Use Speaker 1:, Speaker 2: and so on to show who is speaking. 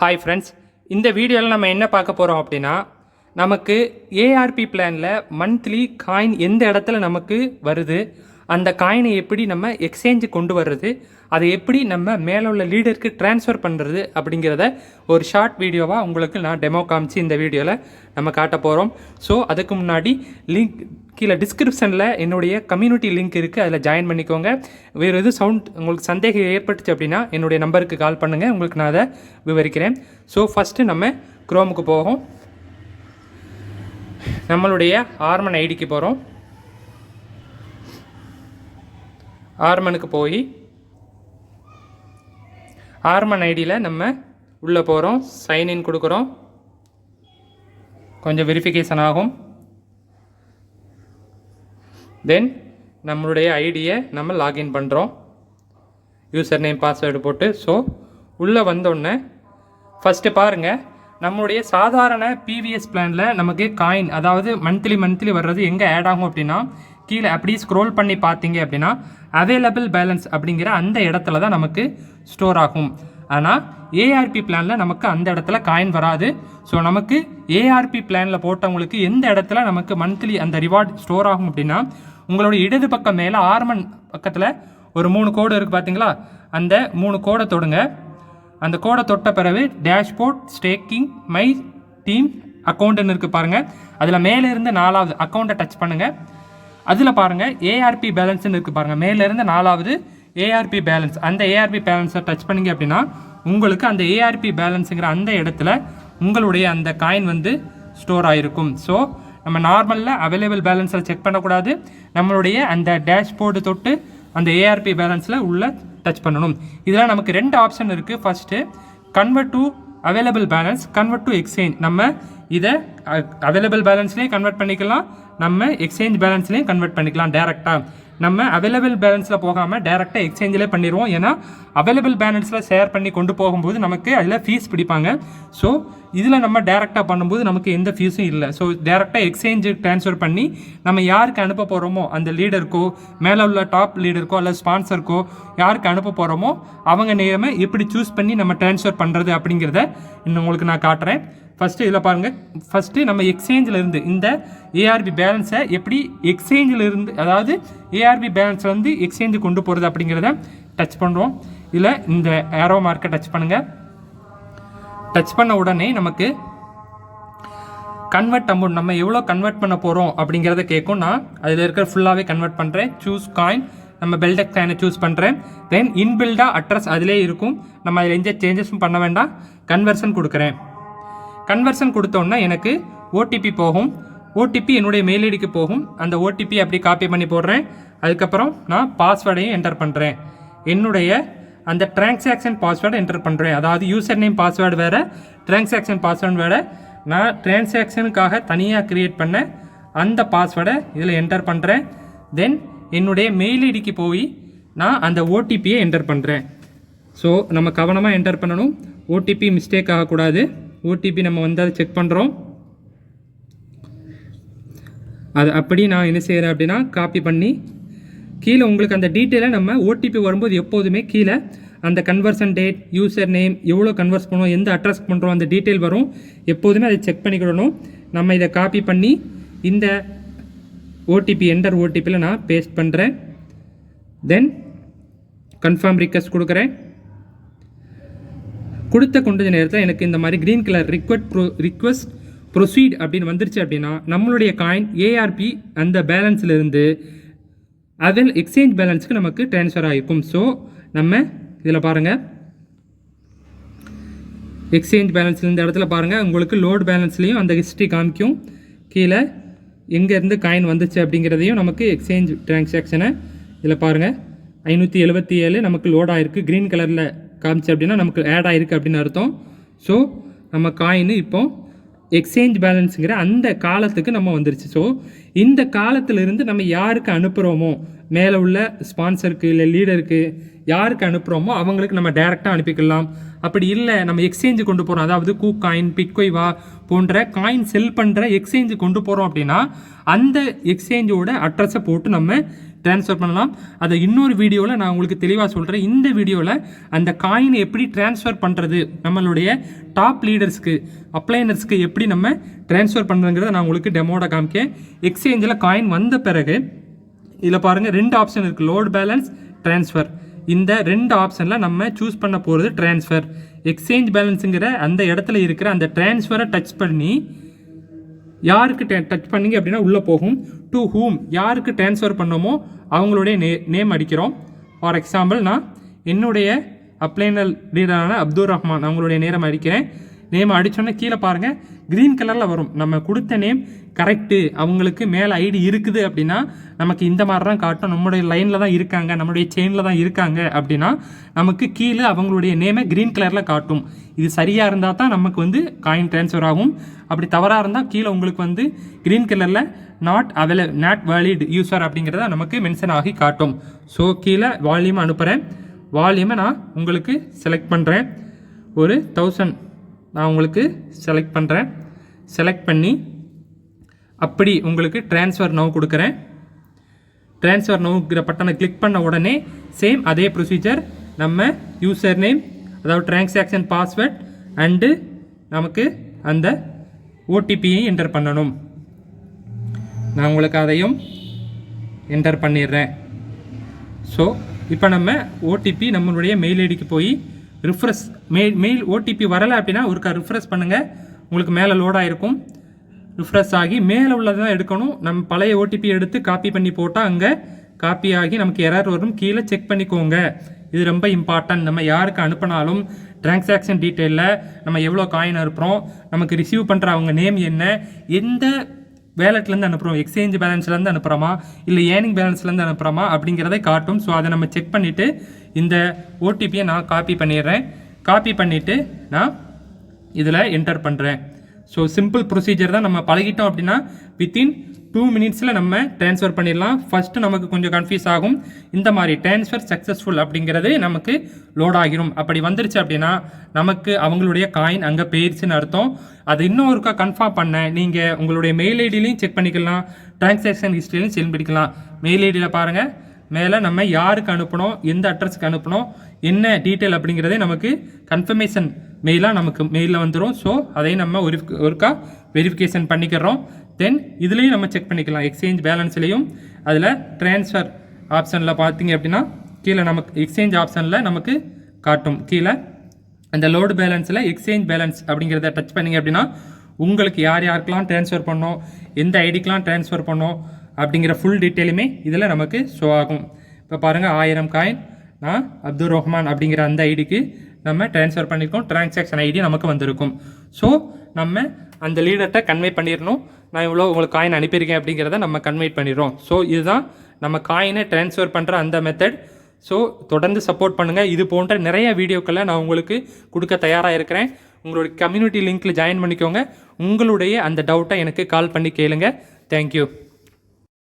Speaker 1: Hi friends, இந்த வீடியோவில் நம்ம என்ன பார்க்க போகிறோம் அப்படின்னா, நமக்கு ஏஆர்பி பிளானில் மந்த்லி காயின் எந்த இடத்துல நமக்கு வருது, அந்த காயினை எப்படி நம்ம எக்ஸ்சேஞ்சு கொண்டு வர்றது, அதை எப்படி நம்ம மேலே உள்ள லீடருக்கு ட்ரான்ஸ்ஃபர் பண்ணுறது அப்படிங்கிறத ஒரு ஷார்ட் வீடியோவாக உங்களுக்கு நான் டெமோ காமிச்சு இந்த வீடியோவில் நம்ம காட்ட போகிறோம். ஸோ அதுக்கு முன்னாடி லிங்க் கீழே டிஸ்கிரிப்ஷனில் என்னுடைய கம்யூனிட்டி லிங்க் இருக்குது, அதில் ஜாயின் பண்ணிக்கோங்க. வேறு எதுவும் சவுண்ட் உங்களுக்கு சந்தேகம் ஏற்பட்டுச்சு அப்படின்னா என்னுடைய நம்பருக்கு கால் பண்ணுங்கள், உங்களுக்கு நான் அதை விவரிக்கிறேன். ஸோ ஃபஸ்ட்டு நம்ம குரோமுக்கு போவோம். நம்மளுடைய ஆர்மன் ஐடிக்கு போகிறோம். ஆர்மனுக்கு போய் ஆர்மன் ஐடியில் நம்ம உள்ளே போகிறோம், சைன்இன் கொடுக்குறோம். கொஞ்சம் வெரிஃபிகேஷன் ஆகும். தென் நம்மளுடைய ஐடியை நம்ம லாகின் பண்ணுறோம், யூசர் நேம் பாஸ்வேர்டு போட்டு. ஸோ உள்ளே வந்தோடனே ஃபஸ்ட்டு பாருங்கள், நம்மளுடைய சாதாரண பிவிஎஸ் பிளானில் நமக்கு காயின் அதாவது மந்த்லி வர்றது எங்கே ஆட் ஆகும் அப்படின்னா, கீழே அப்படியே ஸ்க்ரோல் பண்ணி பார்த்தீங்க அப்படின்னா அவைலபிள் பேலன்ஸ் அப்படிங்கிற அந்த இடத்துல தான் நமக்கு ஸ்டோர் ஆகும். ஆனால் ஏஆர்பி பிளானில் நமக்கு அந்த இடத்துல காயின் வராது. ஸோ நமக்கு ஏஆர்பி பிளானில் போட்டவங்களுக்கு எந்த இடத்துல நமக்கு மந்த்லி அந்த ரிவார்ட் ஸ்டோர் ஆகும் அப்படின்னா, உங்களுடைய இடது பக்கம் மேலே ஆர்மன் பக்கத்தில் ஒரு 3 கோடு இருக்குது பார்த்தீங்களா, அந்த 3 கோடை தொடுங்க. அந்த கோடை தொட்ட பிறகு டேஷ்போர்ட் ஸ்டேக்கிங் மை டீம் அக்கௌண்ட்டுன்னு இருக்குது பாருங்கள். அதில் மேலே இருந்து 4வது அக்கௌண்ட்டை டச் பண்ணுங்கள். அதில் பாருங்கள் ஏஆர்பி பேலன்ஸ்னு இருக்குது பாருங்கள். மேலேருந்து 4வது ஏஆர்பி பேலன்ஸ், அந்த ஏஆர்பி பேலன்ஸை டச் பண்ணிங்க அப்படின்னா உங்களுக்கு அந்த ஏஆர்பி பேலன்ஸுங்கிற அந்த இடத்துல உங்களுடைய அந்த காயின் வந்து ஸ்டோர் ஆகிருக்கும். ஸோ நம்ம நார்மலில் அவைலபிள் பேலன்ஸில் செக் பண்ணக்கூடாது, நம்மளுடைய அந்த டேஷ்போர்டு தொட்டு அந்த ஏஆர்பி பேலன்ஸில் உள்ள டச் பண்ணணும். இதில் நமக்கு 2 ஆப்ஷன் இருக்குது. First convert to available balance, convert to exchange. நம்ம இதை அவைலபிள் பேலன்ஸ்லேயும் கன்வெர்ட் பண்ணிக்கலாம், நம்ம எக்ஸ்சேஞ்ச் பேலன்ஸ்லேயும் கன்வெர்ட் பண்ணிக்கலாம். டேரெக்டாக நம்ம அவைலபிள் பேலன்ஸில் போகாமல் டேரெக்டாக எக்ஸ்சேஞ்சிலே பண்ணிடுவோம். ஏன்னா அவைலபிள் பேலன்ஸில் ஷேர் பண்ணி கொண்டு போகும்போது நமக்கு அதில் ஃபீஸ் பிடிப்பாங்க. ஸோ இதில் நம்ம டேரெக்டாக பண்ணும்போது நமக்கு எந்த ஃபீஸும் இல்லை. ஸோ டேரெக்டாக எக்ஸ்சேஞ்சு ட்ரான்ஸ்ஃபர் பண்ணி நம்ம யாருக்கு அனுப்ப போகிறோமோ அந்த லீடருக்கோ, மேலே உள்ள டாப் லீடருக்கோ அல்லது ஸ்பான்சருக்கோ யாருக்கு அனுப்ப போகிறோமோ அவங்க நேரமே எப்படி சூஸ் பண்ணி நம்ம ட்ரான்ஸ்ஃபர் பண்ணுறது அப்படிங்கிறத இன்னும் உங்களுக்கு நான் காட்டுறேன். ஃபஸ்ட்டு இதில் பாருங்கள், ஃபஸ்ட்டு நம்ம எக்ஸ்சேஞ்சில் இருந்து இந்த ஏஆர்பி பேலன்ஸை எப்படி எக்ஸ்சேஞ்சில் இருந்து, அதாவது ஏஆர்பி பேலன்ஸில் வந்து எக்ஸ்சேஞ்சு கொண்டு போகிறது அப்படிங்கிறத டச் பண்ணுறோம். இதில் இந்த ஏரோ மார்க்கை டச் பண்ணுங்கள். டச் பண்ண உடனே நமக்கு கன்வெர்ட் அமௌண்ட் நம்ம எவ்வளோ கன்வெர்ட் பண்ண போகிறோம் அப்படிங்கிறத கேட்கும். நான் அதில் இருக்கிற ஃபுல்லாகவே கன்வெர்ட் பண்ணுறேன். சூஸ் காயின், நம்ம பெல்டெக் காயினை சூஸ் பண்ணுறேன். தென் இன்பில்டாக அட்ரஸ் அதிலே இருக்கும், நம்ம அதில் எந்த சேஞ்சஸும் பண்ண வேண்டாம். கன்வர்ஷன் கொடுக்குறேன். கன்வர்ஷன் கொடுத்தோன்னா எனக்கு ஓடிபி போகும். ஓடிபி என்னுடைய மெயில் ஐடிக்கு போகும். அந்த ஓடிபி அப்படி காப்பி பண்ணி போடுறேன். அதுக்கப்புறம் நான் பாஸ்வேர்டையும் என்டர் பண்ணுறேன். என்னுடைய அந்த டிரான்சாக்ஷன் பாஸ்வேர்டை என்டர் பண்ணுறேன். அதாவது யூசர் நேம் பாஸ்வேர்டு வேறு, டிரான்சாக்ஷன் பாஸ்வேர்டு வேறு. நான் டிரான்சாக்ஷனுக்காக தனியாக க்ரியேட் பண்ண அந்த பாஸ்வேர்டை இதில் என்டர் பண்ணுறேன். தென் என்னுடைய மெயில் ஐடிக்கு போய் நான் அந்த ஓடிபியை என்டர் பண்ணுறேன். ஸோ நம்ம கவனமாக என்டர் பண்ணணும், ஓடிபி மிஸ்டேக் ஆகக்கூடாது. ஓடிபி நம்ம வந்து அதை செக் பண்ணுறோம். அது அப்படி நான் என்ன செய்கிறேன் அப்படின்னா காப்பி பண்ணி கீழே உங்களுக்கு அந்த டீட்டெயிலை நம்ம ஓடிபி வரும்போது எப்போதுமே கீழே அந்த கன்வர்ஷன் டேட், யூசர் நேம், எவ்வளோ கன்வர்ஸ் பண்ணுவோம், எந்த அட்ரஸ் பண்ணுறோம், அந்த டீட்டெயில் வரும். எப்போதுமே அதை செக் பண்ணிக்கிடணும். நம்ம இதை காப்பி பண்ணி இந்த ஓடிபி என்டர் ஓடிபியில் நான் பேஸ்ட் பண்ணுறேன். தென் கன்ஃபார்ம் ரிக்வெஸ்ட் கொடுக்குறேன். கொடுத்த கொஞ்ச நேரத்தில் எனக்கு இந்த மாதிரி க்ரீன் கலர் ரிக்வெஸ்ட் ப்ரொசீட் அப்படின்னு வந்துருச்சு அப்படின்னா நம்மளுடைய காயின் ஏஆர்பி அந்த பேலன்ஸிலிருந்து அதில் எக்ஸ்சேஞ்ச் பேலன்ஸுக்கு நமக்கு ட்ரான்ஸ்ஃபர் ஆகிருக்கும். ஸோ நம்ம இதில் பாருங்கள், எக்ஸ்சேஞ்ச் பேலன்ஸில் இந்த இடத்துல பாருங்கள், உங்களுக்கு லோட் பேலன்ஸ்லேயும் அந்த ஹிஸ்ட்ரி காமிக்கும். கீழே எங்கேருந்து காயின் வந்துச்சு அப்படிங்கிறதையும் நமக்கு எக்ஸ்சேஞ்ச் ட்ரான்சாக்ஷனை இதில் பாருங்கள் 577 நமக்கு லோட் ஆகிருக்கு. க்ரீன் கலரில் காமிச்சு அப்படின்னா நமக்கு ஆட் ஆகிருக்கு அப்படின்னு அர்த்தம். ஸோ நம்ம காயின் இப்போ எக்ஸ்சேஞ்ச் பேலன்ஸுங்கிற அந்த காலத்துக்கு நம்ம வந்துருச்சு. ஸோ இந்த காலத்திலிருந்து நம்ம யாருக்கு அனுப்புகிறோமோ, மேலே உள்ள ஸ்பான்சருக்கு இல்லை லீடருக்கு யாருக்கு அனுப்புகிறோமோ அவங்களுக்கு நம்ம டேரெக்டாக அனுப்பிக்கலாம். அப்படி இல்லை நம்ம எக்ஸ்சேஞ்சு கொண்டு போகிறோம், அதாவது கூ காயின், பிட்கொய்வா போன்ற காயின் செல் பண்ணுற எக்ஸ்சேஞ்சு கொண்டு போகிறோம் அப்படின்னா அந்த எக்ஸ்சேஞ்சோட அட்ரஸை போட்டு நம்ம ட்ரான்ஸ்ஃபர் பண்ணலாம். அதை இன்னொரு வீடியோவில் நான் உங்களுக்கு தெளிவாக சொல்கிறேன். இந்த வீடியோவில் அந்த காயினை எப்படி ட்ரான்ஸ்ஃபர் பண்ணுறது, நம்மளுடைய டாப் லீடர்ஸ்க்கு அப்ளைனர்ஸ்க்கு எப்படி நம்ம ட்ரான்ஸ்ஃபர் பண்ணுறங்கிறத நான் உங்களுக்கு டெமோட காமிக்கேன். எக்ஸ்சேஞ்சில் காயின் வந்த பிறகு இதில் பாருங்கள் 2 ஆப்ஷன் இருக்குது, லோட் பேலன்ஸ், ட்ரான்ஸ்ஃபர். இந்த 2 ஆப்ஷனில் நம்ம சூஸ் பண்ண போகிறது ட்ரான்ஸ்ஃபர். எக்ஸ்சேஞ்ச் பேலன்ஸுங்கிற அந்த இடத்துல இருக்கிற அந்த ட்ரான்ஸ்ஃபரை டச் பண்ணி யாருக்கு டச் பண்ணிங்க அப்படின்னா உள்ளே போகும். டு ஹூம், யாருக்கு ட்ரான்ஸ்ஃபர் பண்ணோமோ அவங்களுடைய நேம் அடிக்கிறோம். ஃபார் எக்ஸாம்பிள் நான் என்னுடைய அப்ளைனர் லீடரான அப்துல் ரஹ்மான் அவங்களுடைய நேரம் அடிக்கிறேன். நேம் அடித்தோன்னே கீழே பாருங்கள் க்ரீன் கலரில் வரும். நம்ம கொடுத்த நேம் கரெக்டு, அவங்களுக்கு மேலே ஐடி இருக்குது அப்படின்னா நமக்கு இந்த மாதிரி தான் காட்டும். நம்மளுடைய லைனில் தான் இருக்காங்க, நம்மளுடைய செயினில் தான் இருக்காங்க அப்படின்னா நமக்கு கீழே அவங்களுடைய நேமை க்ரீன் கலரில் காட்டும். இது சரியாக இருந்தால் தான் நமக்கு வந்து காயின் ட்ரான்ஸ்ஃபர் ஆகும். அப்படி தவறாக இருந்தால் கீழே உங்களுக்கு வந்து க்ரீன் கலரில் நாட் வேலிட் யூசர் அப்படிங்கிறத நமக்கு மென்ஷன் ஆகி காட்டும். ஸோ கீழே வால்யூம் அனுப்புகிறேன். வால்யூமை நான் உங்களுக்கு செலக்ட் பண்ணுறேன். ஒரு 1000 நான் உங்களுக்கு செலக்ட் பண்ணுறேன். செலக்ட் பண்ணி அப்படி உங்களுக்கு ட்ரான்ஸ்ஃபர் நவ் கொடுக்குறேன். ட்ரான்ஸ்ஃபர் நவ்ங்கிற பட்டனை கிளிக் பண்ண உடனே சேம் அதே ப்ரொசீஜர், நம்ம யூசர் நேம் அதாவது டிரான்சாக்ஷன் பாஸ்வேர்ட் அண்டு நமக்கு அந்த ஓடிபியை என்டர் பண்ணணும். நான் உங்களுக்கு அதையும் என்டர் பண்ணிடுறேன். ஸோ இப்போ நம்ம ஓடிபி நம்மளுடைய மெயில் ஐடிக்கு போய் ரிஃப்ரெஷ் மெயில் ஓடிபி வரலை அப்படின்னா ஒருக்கா ரிஃப்ரெஷ் பண்ணுங்கள், உங்களுக்கு மேலே லோடாக இருக்கும். ரிஃப்ரெஷ் ஆகி மேலே உள்ளது தான் எடுக்கணும். நம்ம பழைய ஓடிபி எடுத்து காப்பி பண்ணி போட்டால் அங்கே காப்பி ஆகி நமக்கு எரர் வரும். கீழே செக் பண்ணிக்கோங்க, இது ரொம்ப இம்பார்ட்டன்ட். நம்ம யாருக்கு அனுப்பினாலும் டிரான்சாக்ஷன் டீட்டெயிலில் நம்ம எவ்வளோ காயின் அனுப்புகிறோம், நமக்கு ரிசீவ் பண்ணுற அவங்க நேம் என்ன, எந்த வேலட்லேருந்து அனுப்புகிறோம், எக்ஸ்சேஞ்ச் பேலன்ஸ்லேருந்து அனுப்புகிறோமா இல்லை ஏர்னிங் பேலன்ஸ்லேருந்து அனுப்புகிறோமா அப்படிங்கிறதை காட்டும். ஸோ அதை நம்ம செக் பண்ணிவிட்டு இந்த ஓடிபியை நான் காப்பி பண்ணிடுறேன். காப்பி பண்ணிவிட்டு நான் இதில் என்டர் பண்ணுறேன். ஸோ சிம்பிள் ப்ரொசீஜர் தான். நம்ம பழகிட்டோம் அப்படின்னா வித்தின் 2 மினிட்ஸில் நம்ம ட்ரான்ஸ்ஃபர் பண்ணிடலாம். ஃபஸ்ட்டு நமக்கு கொஞ்சம் கன்ஃபியூஸ் ஆகும். இந்த மாதிரி ட்ரான்ஸ்ஃபர் சக்ஸஸ்ஃபுல் அப்படிங்கிறது நமக்கு லோட் ஆகிரும். அப்படி வந்துருச்சு அப்படின்னா நமக்கு அவங்களுடைய காயின் அங்கே போயிடுச்சுன்னு அர்த்தம். அது இன்னும் ஒருக்கா கன்ஃபார்ம் பண்ண நீங்கள் உங்களுடைய மெயில் ஐடியிலையும் செக் பண்ணிக்கலாம், டிரான்சாக்ஷன் ஹிஸ்ட்ரியிலையும் செக் பண்ணிக்கலாம். மெயில் ஐடியில் பாருங்கள், மேலே நம்ம யாருக்கு அனுப்பணும், எந்த அட்ரஸ்க்கு அனுப்பணும், என்ன டீட்டெயில் அப்படிங்கிறதே நமக்கு கன்ஃபர்மேஷன் மெயிலாக நமக்கு மெயிலில் வந்துடும். ஸோ அதையும் நம்ம ஒருக்கா வெரிஃபிகேஷன் பண்ணிக்கிறோம். தென் இதுலேயும் நம்ம செக் பண்ணிக்கலாம், எக்ஸ்சேஞ்ச் பேலன்ஸ்லேயும். அதில் ட்ரான்ஸ்ஃபர் ஆப்ஷனில் பார்த்தீங்க அப்படின்னா கீழே நமக்கு எக்ஸ்சேஞ்ச் ஆப்ஷனில் நமக்கு காட்டும். கீழே அந்த லோடு பேலன்ஸில் எக்ஸ்சேஞ்ச் பேலன்ஸ் அப்படிங்கிறத டச் பண்ணிங்க அப்படின்னா உங்களுக்கு யாருக்கெல்லாம் ட்ரான்ஸ்ஃபர் பண்ணோம், எந்த ஐடிக்கெலாம் ட்ரான்ஸ்ஃபர் பண்ணோம் அப்படிங்கிற ஃபுல் டீட்டெயிலுமே இதில் நமக்கு ஷோ ஆகும். இப்போ பாருங்கள் 1000 காயின் நான் அப்துல் ரஹ்மான் அப்படிங்கிற அந்த ஐடிக்கு நம்ம ட்ரான்ஸ்ஃபர் பண்ணியிருக்கோம். டிரான்சாக்ஷன் ஐடி நமக்கு வந்திருக்கும். ஸோ நம்ம அந்த லீடர்கிட்ட கன்வே பண்ணிடணும், நான் இவ்வளோ உங்களுக்கு காயின் அனுப்பியிருக்கேன் அப்படிங்கிறத நம்ம கன்வே பண்ணிடுறோம். ஸோ இதுதான் நம்ம காயினை ட்ரான்ஸ்ஃபர் பண்ணுற அந்த மெத்தட். ஸோ தொடர்ந்து சப்போர்ட் பண்ணுங்கள். இது போன்ற நிறைய வீடியோக்களை நான் உங்களுக்கு கொடுக்க தயாராக இருக்கிறேன். உங்களுடைய கம்யூனிட்டி லிங்க்கில் ஜாயின் பண்ணிக்கோங்க. உங்களுடைய அந்த டவுட்டை எனக்கு கால் பண்ணி கேளுங்க. தேங்க்யூ.